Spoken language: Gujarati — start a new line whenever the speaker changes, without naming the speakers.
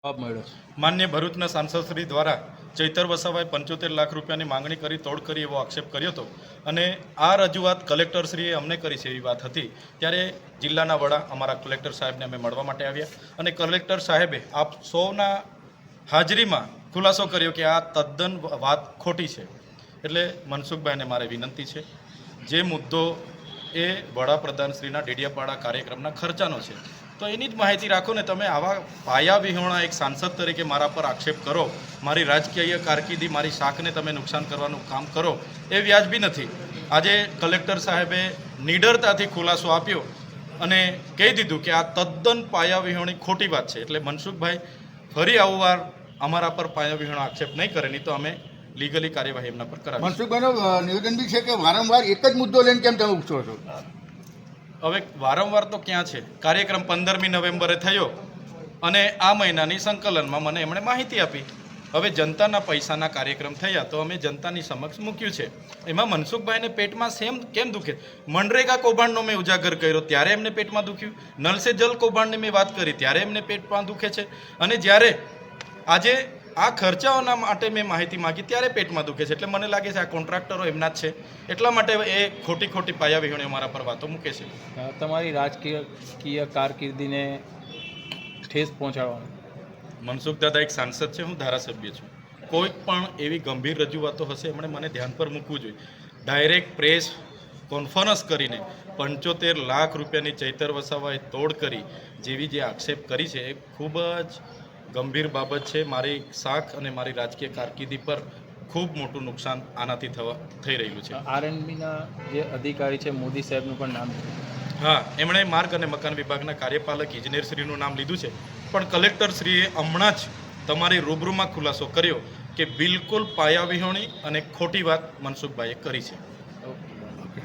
માન્ય ભરૂચના સાંસદશ્રી દ્વારા ચૈતર વસાવાએ 75 લાખ રૂપિયાની માંગણી કરી તોડ કરી એવો આક્ષેપ કર્યો હતો અને આ રજૂઆત કલેક્ટરશ્રીએ અમને કરી છે એવી વાત હતી। ત્યારે જિલ્લાના વડા અમારા કલેક્ટર સાહેબને અમે મળવા માટે આવ્યા અને કલેક્ટર સાહેબે આપ સૌના હાજરીમાં ખુલાસો કર્યો કે આ તદ્દન વાત ખોટી છે। એટલે મનસુખભાઈને મારે વિનંતી છે, જે મુદ્દો એ વડાપ્રધાનશ્રીના ડેડિયાપાડા કાર્યક્રમના ખર્ચાનો છે તો એની જ માહિતી રાખો ને। તમે આવા પાયા વિહોણા એક સાંસદ તરીકે મારા પર આક્ષેપ કરો, મારી રાજકીય કારકિર્દી, મારી શાખને તમે નુકસાન કરવાનું કામ કરો, એ વ્યાજબી નથી। આજે કલેક્ટર સાહેબે નિડરતાથી ખુલાસો આપ્યો અને કહી દીધું કે આ તદ્દન પાયા વિહોણી ખોટી વાત છે। એટલે મનસુખભાઈ ફરી આવું વાર અમારા પર પાયા વિહોણા આક્ષેપ નહીં કરે, નહીં તો અમે લીગલી કાર્યવાહી એમના પર કરાવીશું।
મનસુખભાઈનું નિવેદન બી છે કે વારંવાર એક જ મુદ્દો લઈને કેમ તમે ઉઠો છો?
હવે વારંવાર તો ક્યાં છે? કાર્યક્રમ 15મી નવેમ્બરે થયો અને આ મહિનાની સંકલનમાં મને એમણે માહિતી આપી। હવે જનતાના પૈસાના કાર્યક્રમ થયા તો અમે જનતાની સમક્ષ મૂક્યું છે। એમાં મનસુખભાઈને પેટમાં કેમ દુખે? મનરેગા કૌભાંડનો મેં ઉજાગર કર્યો ત્યારે એમને પેટમાં દુખ્યું, નલ સે જલ કૌભાંડની મેં વાત કરી ત્યારે એમને પેટમાં દુખે છે, અને જ્યારે આજે આ ખર્ચાઓના માટે મેં માહિતી માગી ત્યારે પેટમાં દુખે છે। એટલે મને લાગે છે આ કોન્ટ્રાક્ટરો એમના જ છે, એટલા માટે એ ખોટી પાયા વિહોણી અમારા પર વાતો મૂકે છે।
તમારી રાજકીય કારકિર્દીને ઠેસ પહોંચાડવાનું?
મનસુખ દાદા એક સાંસદ છે, હું ધારાસભ્ય છું। કોઈ પણ એવી ગંભીર રજૂઆતો હશે એમણે મને ધ્યાન પર મૂકવું જોઈએ। ડાયરેક્ટ પ્રેસ કોન્ફરન્સ કરીને 75 લાખ રૂપિયાની ચૈતર વસાવાએ તોડ કરી જેવી જે આક્ષેપ કરી છે એ ખૂબ જ ગંભીર બાબત છે। મારી શાખ અને મારી રાજકીય કારકિર્દી પર ખૂબ મોટું નુકસાન આનાથી થઈ રહ્યું છે।
આરએનબીના જે અધિકારી છે મોદી સાહેબનું પણ નામ છે?
હા, એમણે માર્ગ અને મકાન વિભાગના કાર્યપાલક ઇજનેરશ્રીનું નામ લીધું છે, પણ કલેક્ટરશ્રીએ હમણાં જ તમારી રૂબરૂમાં ખુલાસો કર્યો કે બિલકુલ પાયા વિહોણી અને ખોટી વાત મનસુખભાઈએ કરી છે।
ઓકે.